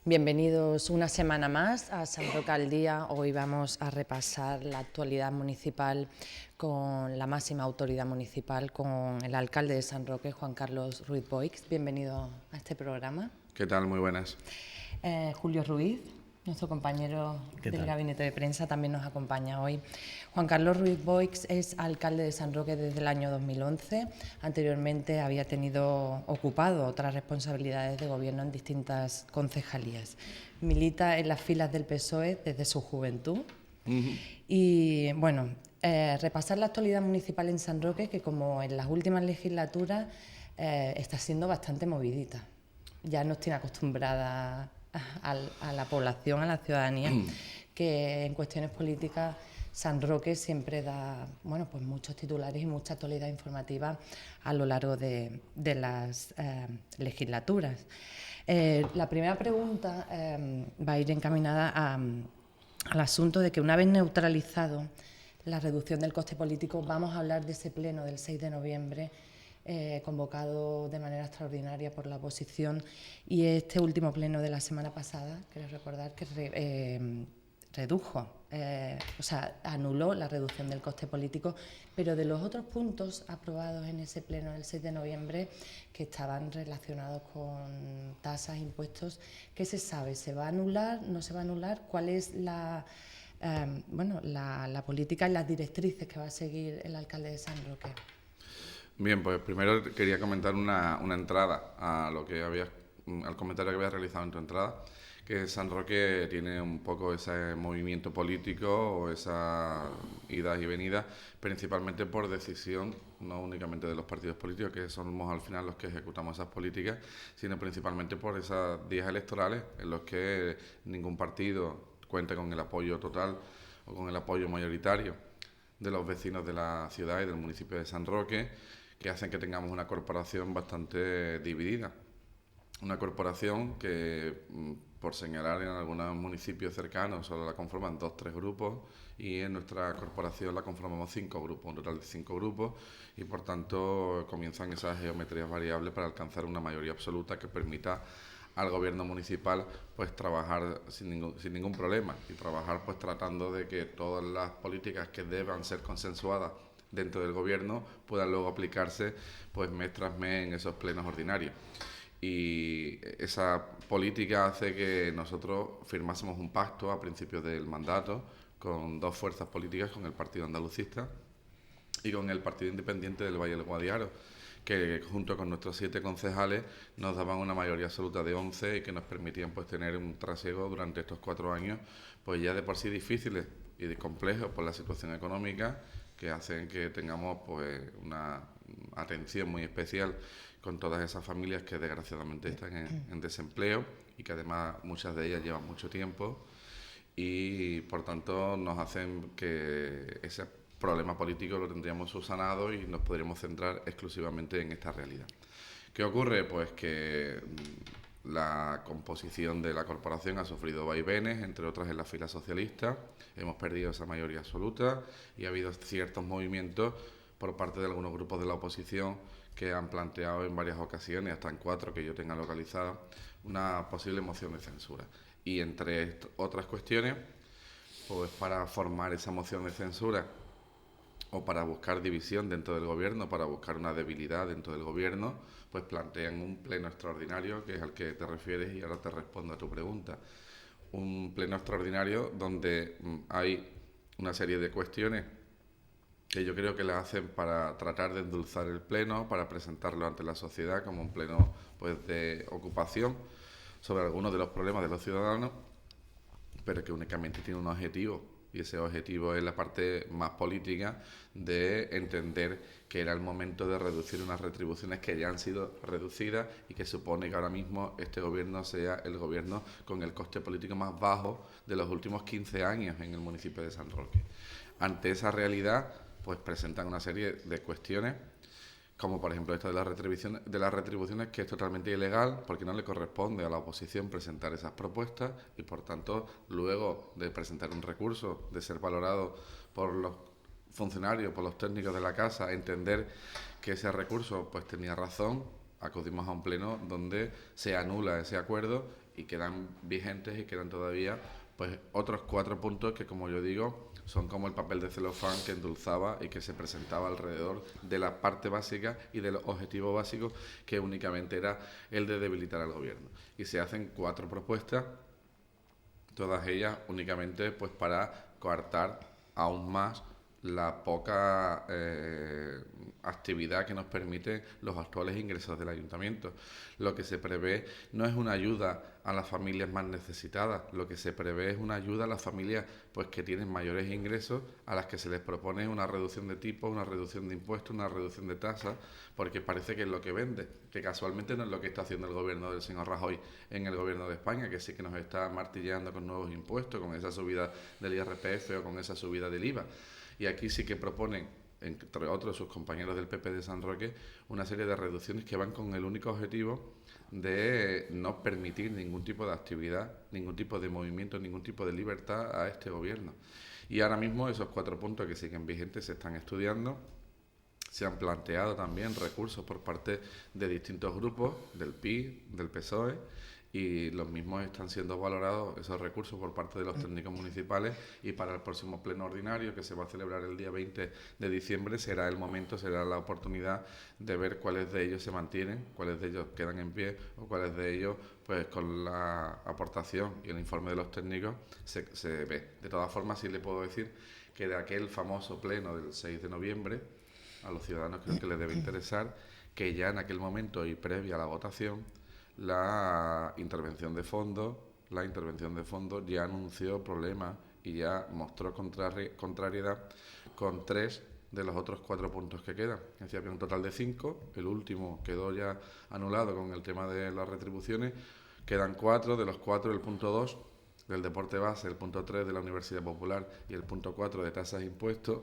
Bienvenidos una semana más a San Roque al Día. Hoy vamos a repasar la actualidad municipal con la máxima autoridad municipal, con el alcalde de San Roque, Juan Carlos Ruiz Boix. Bienvenido a este programa. ¿Qué tal? Muy buenas. Julio Ruiz, nuestro compañero del gabinete de prensa, también nos acompaña hoy. Juan Carlos Ruiz Boix es alcalde de San Roque desde el año 2011. Anteriormente había ocupado otras responsabilidades de gobierno en distintas concejalías. Milita en las filas del PSOE desde su juventud. Y bueno, repasar la actualidad municipal en San Roque, que como en las últimas legislaturas está siendo bastante movidita. Ya nos tiene acostumbrada a la población, a la ciudadanía, que en cuestiones políticas San Roque siempre da pues muchos titulares y mucha actualidad informativa a lo largo de las legislaturas. La primera pregunta va a ir encaminada al asunto de que, una vez neutralizado la reducción del coste político, vamos a hablar de ese pleno del 6 de noviembre convocado de manera extraordinaria por la oposición, y este último pleno de la semana pasada, quiero recordar que anuló la reducción del coste político, pero de los otros puntos aprobados en ese pleno del 6 de noviembre que estaban relacionados con tasas, impuestos, ¿qué se sabe? ¿Se va a anular? ¿No se va a anular? ¿Cuál es la política y las directrices que va a seguir el alcalde de San Roque? Bien, pues primero quería comentar una entrada al comentario que habías realizado en tu entrada, que San Roque tiene un poco ese movimiento político o esas idas y venidas, principalmente por decisión, no únicamente de los partidos políticos, que somos al final los que ejecutamos esas políticas, sino principalmente por esos días electorales en los que ningún partido cuenta con el apoyo total o con el apoyo mayoritario de los vecinos de la ciudad y del municipio de San Roque, que hacen que tengamos una corporación bastante dividida. Una corporación que, por señalar, en algunos municipios cercanos solo la conforman 2 o 3 grupos, y en nuestra corporación la conformamos 5 grupos, un total de 5 grupos, y por tanto comienzan esas geometrías variables para alcanzar una mayoría absoluta que permita al gobierno municipal pues trabajar sin ningún problema, y trabajar pues tratando de que todas las políticas que deban ser consensuadas dentro del gobierno puedan luego aplicarse pues mes tras mes en esos plenos ordinarios. Y esa política hace que nosotros firmásemos un pacto a principios del mandato con 2 fuerzas políticas, con el Partido Andalucista y con el Partido Independiente del Valle del Guadiaro, que junto con nuestros 7 concejales nos daban una mayoría absoluta de 11 y que nos permitían pues tener un trasiego durante estos 4 años pues ya de por sí difíciles y complejos por la situación económica, que hacen que tengamos pues una atención muy especial con todas esas familias que desgraciadamente están en desempleo, y que además muchas de ellas llevan mucho tiempo, y por tanto nos hacen que ese problema político lo tendríamos subsanado y nos podríamos centrar exclusivamente en esta realidad. ¿Qué ocurre? Pues que la composición de la corporación ha sufrido vaivenes, entre otras en la fila socialista. Hemos perdido esa mayoría absoluta y ha habido ciertos movimientos por parte de algunos grupos de la oposición que han planteado en varias ocasiones, hasta en 4 que yo tenga localizada, una posible moción de censura. Y entre otras cuestiones, pues para formar esa moción de censura o para buscar división dentro del gobierno, para buscar una debilidad dentro del gobierno, pues plantean un pleno extraordinario, que es al que te refieres, y ahora te respondo a tu pregunta. Un pleno extraordinario donde hay una serie de cuestiones que yo creo que las hacen para tratar de endulzar el pleno, para presentarlo ante la sociedad como un pleno pues de ocupación sobre algunos de los problemas de los ciudadanos, pero que únicamente tiene un objetivo, y ese objetivo es la parte más política de entender que era el momento de reducir unas retribuciones que ya han sido reducidas, y que supone que ahora mismo este gobierno sea el gobierno con el coste político más bajo de los últimos 15 años en el municipio de San Roque. Ante esa realidad, pues presentan una serie de cuestiones, como por ejemplo esto de las retribuciones, que es totalmente ilegal porque no le corresponde a la oposición presentar esas propuestas, y por tanto luego de presentar un recurso, de ser valorado por los funcionarios, por los técnicos de la casa, entender que ese recurso pues tenía razón, acudimos a un pleno donde se anula ese acuerdo y quedan vigentes y quedan todavía pues otros 4 puntos que, como yo digo, son como el papel de celofán que endulzaba y que se presentaba alrededor de la parte básica y del objetivo básico, que únicamente era el de debilitar al gobierno. Y se hacen 4 propuestas, todas ellas únicamente pues para coartar aún más la poca actividad que nos permiten los actuales ingresos del ayuntamiento. Lo que se prevé no es una ayuda a las familias más necesitadas, lo que se prevé es una ayuda a las familias pues que tienen mayores ingresos, a las que se les propone una reducción de tipos, una reducción de impuestos, una reducción de tasas, porque parece que es lo que vende, que casualmente no es lo que está haciendo el gobierno del señor Rajoy en el gobierno de España, que sí que nos está martillando con nuevos impuestos, con esa subida del IRPF o con esa subida del IVA. Y aquí sí que proponen, entre otros sus compañeros del PP de San Roque, una serie de reducciones que van con el único objetivo de no permitir ningún tipo de actividad, ningún tipo de movimiento, ningún tipo de libertad a este gobierno. Y ahora mismo esos 4 puntos que siguen vigentes se están estudiando. Se han planteado también recursos por parte de distintos grupos, del PI, del PSOE, y los mismos están siendo valorados, esos recursos, por parte de los técnicos municipales, y para el próximo pleno ordinario, que se va a celebrar el día 20 de diciembre, será el momento, será la oportunidad de ver cuáles de ellos se mantienen, cuáles de ellos quedan en pie o cuáles de ellos, pues con la aportación y el informe de los técnicos, se ve. De todas formas, sí le puedo decir que de aquel famoso pleno del 6 de noviembre, a los ciudadanos creo que les debe interesar que ya en aquel momento y previa a la votación, la intervención de fondos ya anunció problemas y ya mostró contrariedad con 3 de los otros 4 puntos que quedan. Es decir, había un total de 5, el último quedó ya anulado con el tema de las retribuciones, quedan 4, de los 4 el punto 2 del deporte base, el punto 3 de la Universidad Popular y el punto 4 de tasas e impuestos.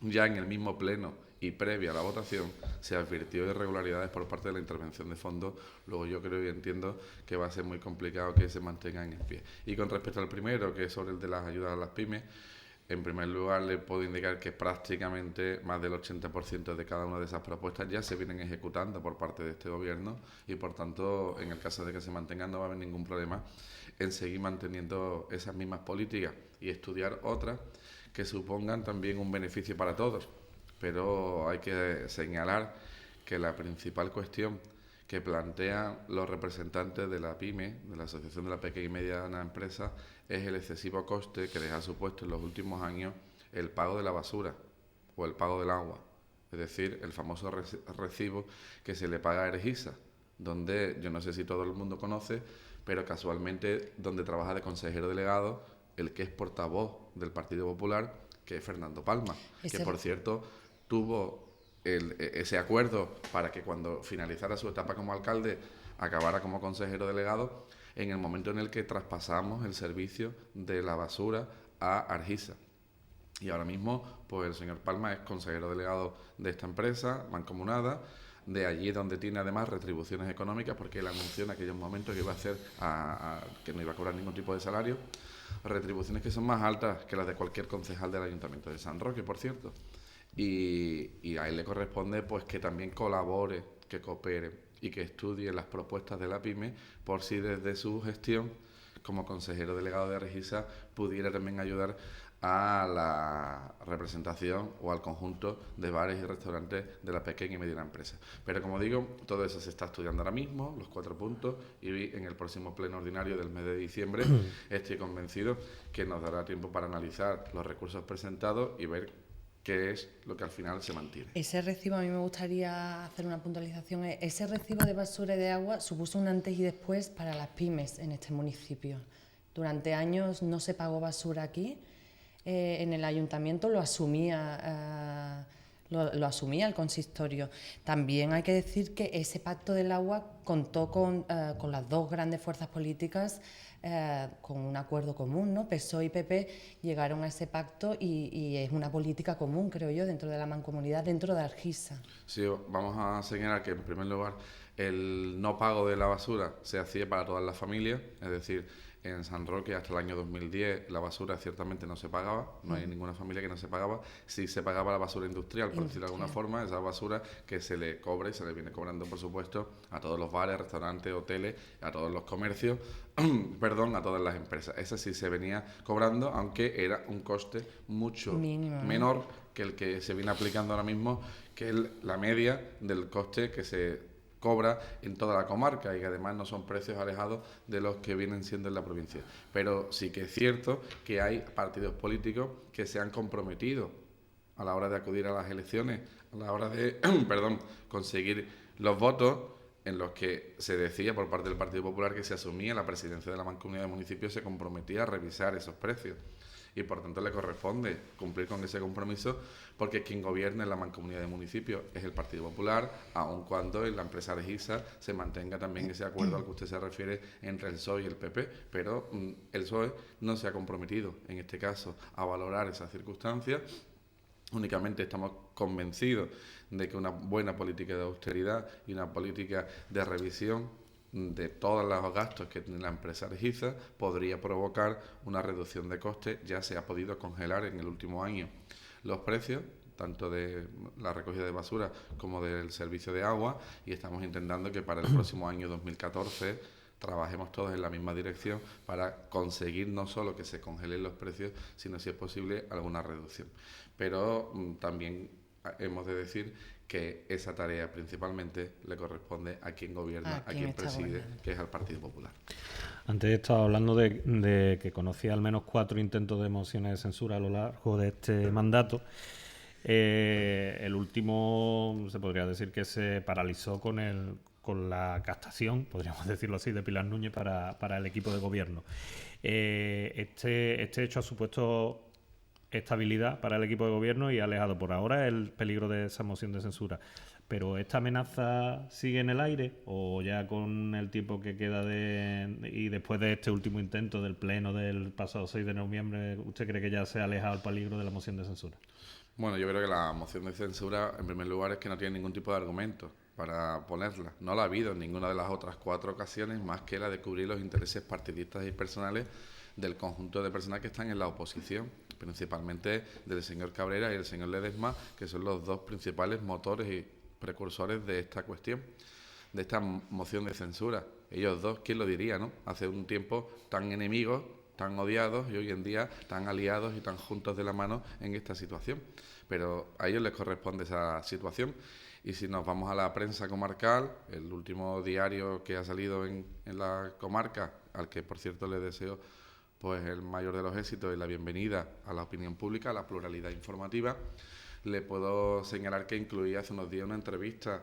Ya en el mismo pleno y previa a la votación se advirtió de irregularidades por parte de la intervención de fondos. Luego yo creo y entiendo que va a ser muy complicado que se mantengan en pie. Y con respecto al primero, que es sobre el de las ayudas a las pymes, en primer lugar le puedo indicar que prácticamente más del 80% de cada una de esas propuestas ya se vienen ejecutando por parte de este gobierno, y por tanto, en el caso de que se mantengan, no va a haber ningún problema en seguir manteniendo esas mismas políticas y estudiar otras que supongan también un beneficio para todos. Pero hay que señalar que la principal cuestión que plantean los representantes de la PYME, de la Asociación de la Pequeña y Mediana Empresa, es el excesivo coste que les ha supuesto en los últimos años el pago de la basura o el pago del agua, es decir, el famoso recibo que se le paga a Energisa, donde yo no sé si todo el mundo conoce, pero casualmente donde trabaja de consejero delegado el que es portavoz del Partido Popular, que es Fernando Palma, que por cierto tuvo ese acuerdo para que cuando finalizara su etapa como alcalde acabara como consejero delegado en el momento en el que traspasamos el servicio de la basura a Argisa. Y ahora mismo pues el señor Palma es consejero delegado de esta empresa mancomunada, de allí donde tiene además retribuciones económicas, porque él anunció en aquellos momentos que iba a hacer que no iba a cobrar ningún tipo de salario, retribuciones que son más altas que las de cualquier concejal del Ayuntamiento de San Roque, por cierto. Y a él le corresponde pues que también colabore, que coopere y que estudie las propuestas de la PYME, por si desde su gestión como consejero delegado de Regisa pudiera también ayudar a la representación o al conjunto de bares y restaurantes de la pequeña y mediana empresa. Pero como digo, todo eso se está estudiando ahora mismo, los 4 puntos, y en el próximo pleno ordinario del mes de diciembre estoy convencido que nos dará tiempo para analizar los recursos presentados y ver qué es lo que al final se mantiene. Ese recibo, a mí me gustaría hacer una puntualización, ese recibo de basura y de agua supuso un antes y después para las pymes en este municipio. Durante años no se pagó basura aquí, en el ayuntamiento lo asumía el consistorio. También hay que decir que ese pacto del agua contó con las 2 grandes fuerzas políticas, con un acuerdo común, ¿no? PSOE y PP llegaron a ese pacto y es una política común, creo yo, dentro de la mancomunidad, dentro de Argisa. Sí, vamos a señalar que en primer lugar el no pago de la basura se hacía para todas las familias, es decir, En San Roque hasta el año 2010 la basura ciertamente no se pagaba, no hay ninguna familia que no se pagaba. Sí se pagaba la basura industrial, por decirlo de alguna forma, esa basura que se le cobra y se le viene cobrando, por supuesto, a todos los bares, restaurantes, hoteles, a todos los comercios, perdón, a todas las empresas. Esa sí se venía cobrando, aunque era un coste mucho mínimo, menor que el que se viene aplicando ahora mismo, que es la media del coste que se cobra en toda la comarca y que además no son precios alejados de los que vienen siendo en la provincia. Pero sí que es cierto que hay partidos políticos que se han comprometido a la hora de acudir a las elecciones, a la hora de conseguir los votos, en los que se decía por parte del Partido Popular que se asumía la presidencia de la Mancomunidad de Municipios, se comprometía a revisar esos precios. Y por tanto le corresponde cumplir con ese compromiso, porque quien gobierna en la Mancomunidad de Municipios es el Partido Popular, aun cuando en la empresa de GISA se mantenga también ese acuerdo al que usted se refiere entre el PSOE y el PP, pero el PSOE no se ha comprometido en este caso a valorar esas circunstancias. Únicamente estamos convencidos de que una buena política de austeridad y una política de revisión de todos los gastos que tiene la empresa Energisa podría provocar una reducción de costes. Ya se ha podido congelar en el último año los precios, tanto de la recogida de basura como del servicio de agua, y estamos intentando que para el próximo año 2014 trabajemos todos en la misma dirección para conseguir no solo que se congelen los precios, sino, si es posible, alguna reducción. Pero también hemos de decir que esa tarea principalmente le corresponde a quien gobierna, a quien preside, que es el Partido Popular. Antes estaba hablando de que conocía al menos 4 intentos de mociones de censura a lo largo de este mandato. El último se podría decir que se paralizó con la captación, podríamos decirlo así, de Pilar Núñez para el equipo de gobierno. Este hecho ha supuesto estabilidad para el equipo de gobierno y ha alejado por ahora el peligro de esa moción de censura. ¿Pero esta amenaza sigue en el aire o ya con el tiempo que queda y después de este último intento del pleno del pasado 6 de noviembre, usted cree que ya se ha alejado el peligro de la moción de censura? Bueno, yo creo que la moción de censura, en primer lugar, es que no tiene ningún tipo de argumento para ponerla. No la ha habido en ninguna de las otras 4 ocasiones, más que la de cubrir los intereses partidistas y personales del conjunto de personas que están en la oposición, principalmente del señor Cabrera y el señor Ledesma, que son los 2 principales motores y precursores de esta cuestión, de esta moción de censura. Ellos 2, ¿quién lo diría, no? Hace un tiempo tan enemigos, tan odiados, y hoy en día tan aliados y tan juntos de la mano en esta situación. Pero a ellos les corresponde esa situación. Y si nos vamos a la prensa comarcal, el último diario que ha salido en la comarca, al que por cierto le deseo pues el mayor de los éxitos y la bienvenida a la opinión pública, a la pluralidad informativa, le puedo señalar que incluía hace unos días una entrevista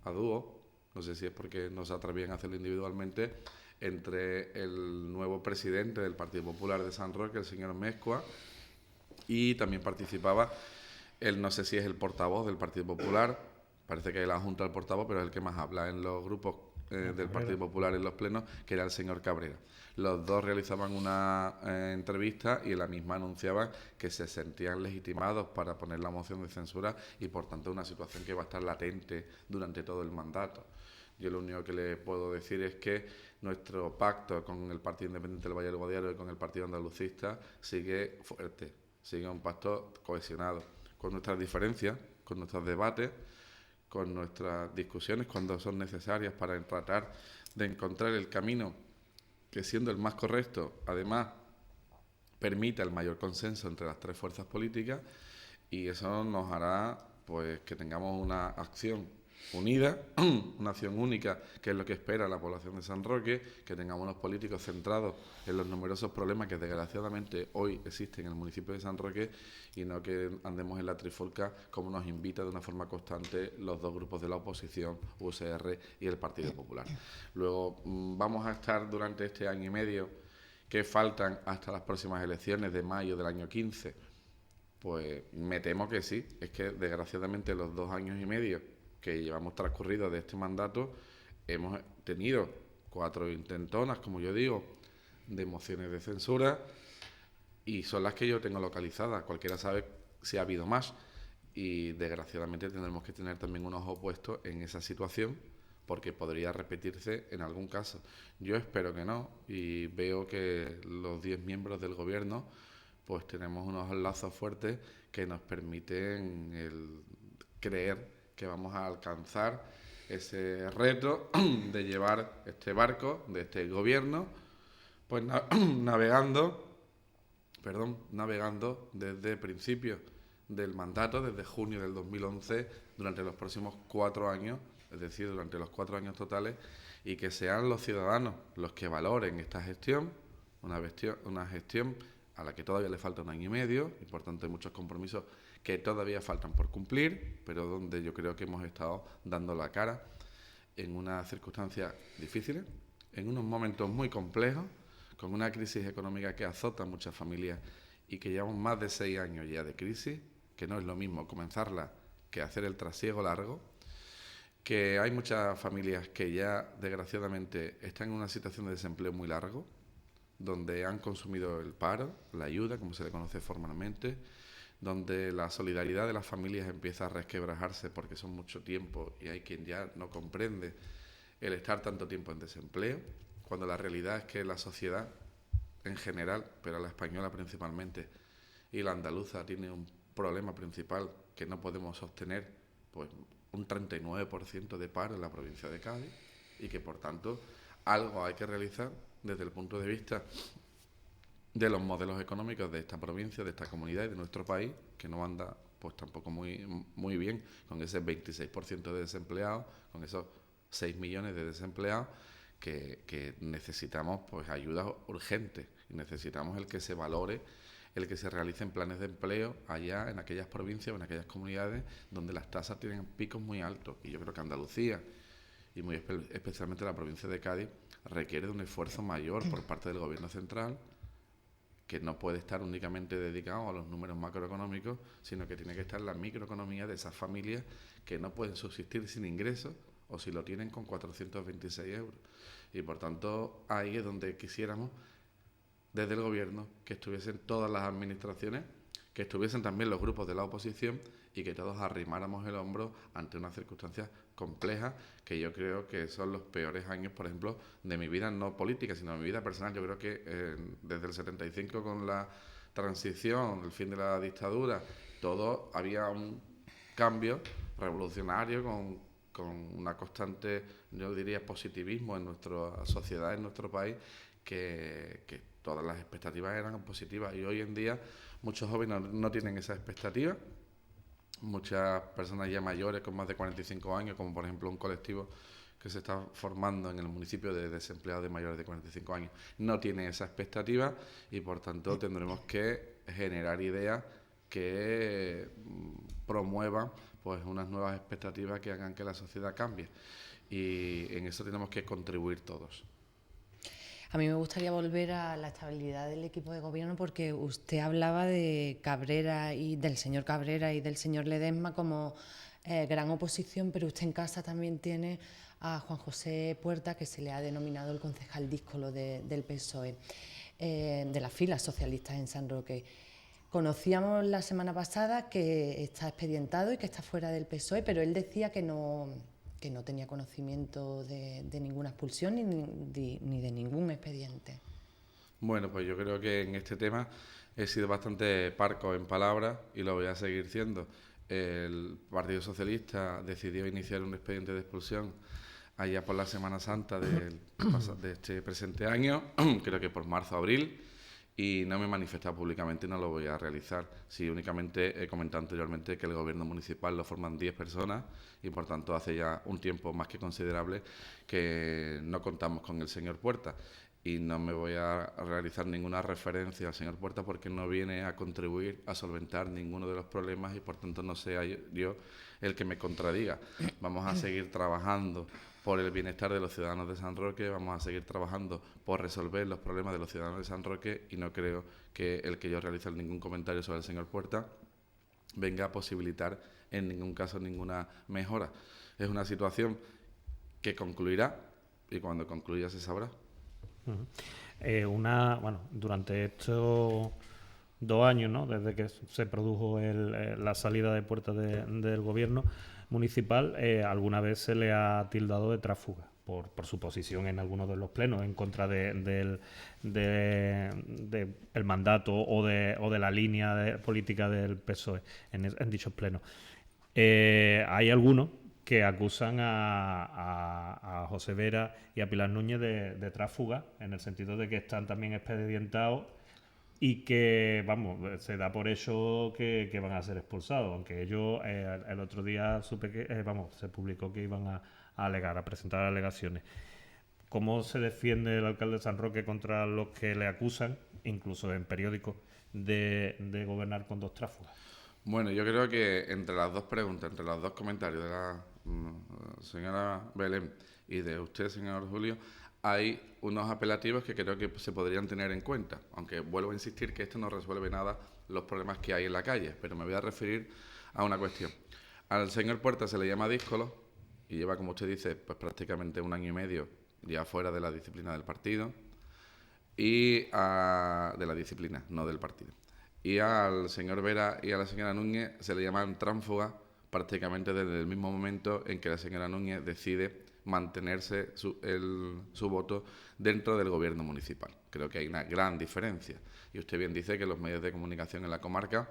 a dúo, no sé si es porque no se atrevían a hacerlo individualmente, entre el nuevo presidente del Partido Popular de San Roque, el señor Mezcua, y también participaba, él no sé si es el portavoz del Partido Popular, parece que es la Junta del portavoz, pero es el que más habla en los grupos del Partido Popular en los plenos, que era el señor Cabrera. Los 2 realizaban una entrevista y en la misma anunciaban que se sentían legitimados para poner la moción de censura y por tanto una situación que va a estar latente durante todo el mandato. Yo lo único que le puedo decir es que nuestro pacto con el Partido Independiente del Valle del Guadiaro y con el Partido Andalucista sigue fuerte, sigue un pacto cohesionado, con nuestras diferencias, con nuestros debates, con nuestras discusiones cuando son necesarias para tratar de encontrar el camino que, siendo el más correcto, además permita el mayor consenso entre las 3 fuerzas políticas, y eso nos hará pues que tengamos una acción unida, una acción única, que es lo que espera la población de San Roque, que tengamos unos políticos centrados en los numerosos problemas que desgraciadamente hoy existen en el municipio de San Roque, y no que andemos en la trifulca como nos invita de una forma constante los 2 grupos de la oposición, USR y el Partido Popular. Luego vamos a estar durante este año y medio que faltan hasta las próximas elecciones de mayo del año 15, pues me temo que sí. Es que desgraciadamente los 2 años y medio que llevamos transcurridos de este mandato hemos tenido 4 intentonas, como yo digo, de mociones de censura, y son las que yo tengo localizadas. Cualquiera sabe si ha habido más, y desgraciadamente tendremos que tener también un ojo puesto en esa situación, porque podría repetirse en algún caso. Yo espero que no, y veo que los 10 miembros del gobierno pues tenemos unos lazos fuertes que nos permiten creer que vamos a alcanzar ese reto de llevar este barco de este gobierno pues navegando desde principios del mandato, desde junio del 2011, durante los próximos 4 años, es decir, durante los 4 años totales, y que sean los ciudadanos los que valoren esta gestión, una gestión a la que todavía le falta 1 año y medio, y por tanto hay muchos compromisos que todavía faltan por cumplir, pero donde yo creo que hemos estado dando la cara en unas circunstancias difíciles, en unos momentos muy complejos, con una crisis económica que azota a muchas familias y que llevamos más de 6 años ya de crisis, que no es lo mismo comenzarla que hacer el trasiego largo, que hay muchas familias que ya desgraciadamente están en una situación de desempleo muy largo, donde han consumido el paro, la ayuda, como se le conoce formalmente, donde la solidaridad de las familias empieza a resquebrajarse porque son mucho tiempo y hay quien ya no comprende el estar tanto tiempo en desempleo, cuando la realidad es que la sociedad en general, pero la española principalmente, y la andaluza tiene un problema principal que no podemos sostener, pues un 39% de paro en la provincia de Cádiz, y que por tanto algo hay que realizar desde el punto de vista de los modelos económicos de esta provincia, de esta comunidad y de nuestro país, que no anda pues tampoco muy bien, con ese 26% de desempleados, con esos 6 millones de desempleados, que necesitamos pues ayudas urgentes, y necesitamos el que se valore, el que se realicen planes de empleo allá en aquellas provincias o en aquellas comunidades donde las tasas tienen picos muy altos. Y yo creo que Andalucía, y muy especialmente la provincia de Cádiz, requiere de un esfuerzo mayor por parte del Gobierno central, que no puede estar únicamente dedicado a los números macroeconómicos, sino que tiene que estar en la microeconomía de esas familias que no pueden subsistir sin ingresos, o si lo tienen con 426 euros. Y por tanto, ahí es donde quisiéramos, desde el Gobierno, que estuviesen todas las administraciones, que estuviesen también los grupos de la oposición, y que todos arrimáramos el hombro ante unas circunstancias complejas que yo creo que son los peores años, por ejemplo, de mi vida no política, sino de mi vida personal. Yo creo que desde el 75, con la transición, el fin de la dictadura, todo había un cambio revolucionario con una constante, yo diría, positivismo en nuestra sociedad, en nuestro país, que todas las expectativas eran positivas, y hoy en día muchos jóvenes no tienen esa expectativa. Muchas personas ya mayores, con más de 45 años, como por ejemplo un colectivo que se está formando en el municipio de desempleados de mayores de 45 años, no tienen esa expectativa, y por tanto tendremos que generar ideas que promuevan pues unas nuevas expectativas que hagan que la sociedad cambie, y en eso tenemos que contribuir todos. A mí me gustaría volver a la estabilidad del equipo de gobierno, porque usted hablaba de Cabrera y del señor Cabrera y del señor Ledesma como gran oposición, pero usted en casa también tiene a Juan José Puerta, que se le ha denominado el concejal díscolo del PSOE, de las filas socialistas en San Roque. Conocíamos la semana pasada que está expedientado y que está fuera del PSOE, pero él decía que no tenía conocimiento de ninguna expulsión ni de ningún expediente. Bueno, pues yo creo que en este tema he sido bastante parco en palabras, y lo voy a seguir siendo. El Partido Socialista decidió iniciar un expediente de expulsión allá por la Semana Santa de este presente año, creo que por marzo o abril, y no me he manifestado públicamente y no lo voy a realizar. Sí, únicamente he comentado anteriormente que el gobierno municipal lo forman 10 personas, y por tanto hace ya un tiempo más que considerable que no contamos con el señor Puerta, y no me voy a realizar ninguna referencia al señor Puerta porque no viene a contribuir a solventar ninguno de los problemas, y por tanto no sea yo el que me contradiga. Vamos a seguir trabajando por el bienestar de los ciudadanos de San Roque, vamos a seguir trabajando por resolver los problemas de los ciudadanos de San Roque, y no creo que el que yo realice ningún comentario sobre el señor Puerta venga a posibilitar en ningún caso ninguna mejora. Es una situación que concluirá, y cuando concluya se sabrá. Durante estos 2 años, ¿no?, desde que se produjo la salida de puertas del gobierno municipal, alguna vez se le ha tildado de tráfuga por su posición en algunos de los plenos en contra del mandato o de la línea política del PSOE en dichos plenos. Hay algunos que acusan a José Vera y a Pilar Núñez de tráfuga, en el sentido de que están también expedientados y que, vamos, se da por hecho que van a ser expulsados, aunque ellos el otro día supe que, se publicó que iban a alegar, a presentar alegaciones. ¿Cómo se defiende el alcalde de San Roque contra los que le acusan, incluso en periódicos, de gobernar con 2 tráfugas? Bueno, yo creo que entre las dos preguntas, entre los dos comentarios de la señora Belén y de usted, señor Julio, hay unos apelativos que creo que se podrían tener en cuenta, aunque vuelvo a insistir que esto no resuelve nada los problemas que hay en la calle, pero me voy a referir a una cuestión. Al señor Puerta se le llama díscolo y lleva, como usted dice, pues prácticamente 1 año y medio ya fuera de la disciplina del partido, y de la disciplina, no del partido. Y al señor Vera y a la señora Núñez se le llaman tránsfugas prácticamente desde el mismo momento en que la señora Núñez decide mantenerse su voto dentro del gobierno municipal. Creo que hay una gran diferencia. Y usted bien dice que los medios de comunicación en la comarca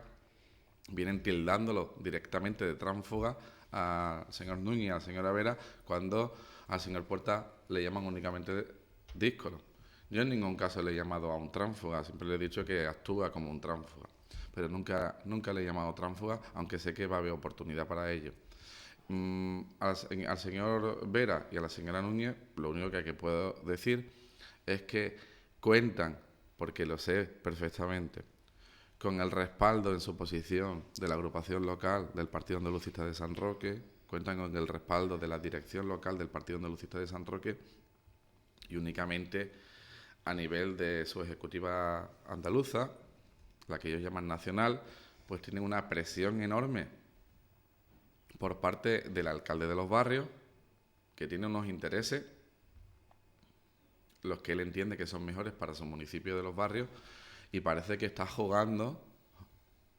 vienen tildándolo directamente de tránsfuga al señor Núñez y a la señora Vera, cuando al señor Puerta le llaman únicamente díscolo. Yo en ningún caso le he llamado a un tránsfuga, siempre le he dicho que actúa como un tránsfuga, pero nunca le he llamado tránsfuga, aunque sé que va a haber oportunidad para ello. Al señor Vera y a la señora Núñez, lo único que puedo decir es que cuentan, porque lo sé perfectamente, con el respaldo en su posición de la agrupación local del Partido Andalucista de San Roque, cuentan con el respaldo de la dirección local del Partido Andalucista de San Roque, y únicamente a nivel de su ejecutiva andaluza, la que ellos llaman nacional, pues tienen una presión enorme por parte del alcalde de los barrios, que tiene unos intereses, los que él entiende que son mejores para su municipio de los barrios, y parece que está jugando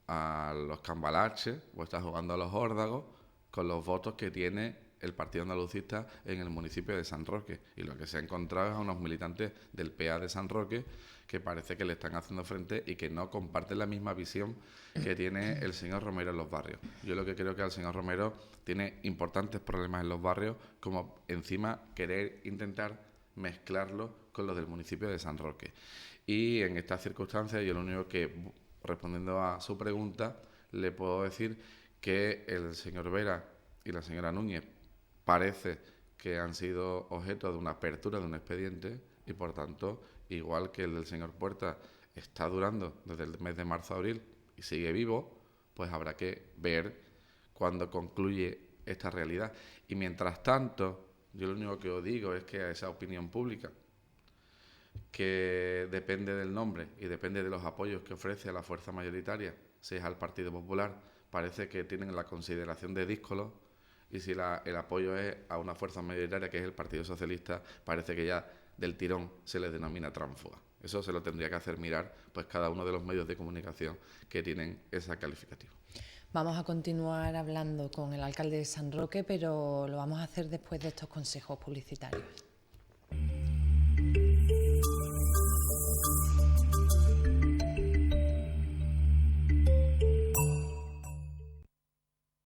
a los cambalaches o está jugando a los órdagos con los votos que tiene el Partido Andalucista en el municipio de San Roque. Y lo que se ha encontrado es a unos militantes del PA de San Roque que parece que le están haciendo frente y que no comparten la misma visión que tiene el señor Romero en los barrios. Yo lo que creo que el señor Romero tiene importantes problemas en los barrios, como encima querer intentar mezclarlo con los del municipio de San Roque. Y en estas circunstancias, yo lo único que, respondiendo a su pregunta, le puedo decir que el señor Vera y la señora Núñez parece que han sido objeto de una apertura de un expediente y, por tanto, igual que el del señor Puerta está durando desde el mes de marzo a abril y sigue vivo, pues habrá que ver cuándo concluye esta realidad. Y mientras tanto, yo lo único que os digo es que a esa opinión pública, que depende del nombre y depende de los apoyos que ofrece a la fuerza mayoritaria, si es al Partido Popular, parece que tienen la consideración de díscolos, y si el apoyo es a una fuerza mayoritaria, que es el Partido Socialista, parece que ya del tirón se le denomina tránsfuga. Eso se lo tendría que hacer mirar pues cada uno de los medios de comunicación que tienen ese calificativo. Vamos a continuar hablando con el alcalde de San Roque, pero lo vamos a hacer después de estos consejos publicitarios.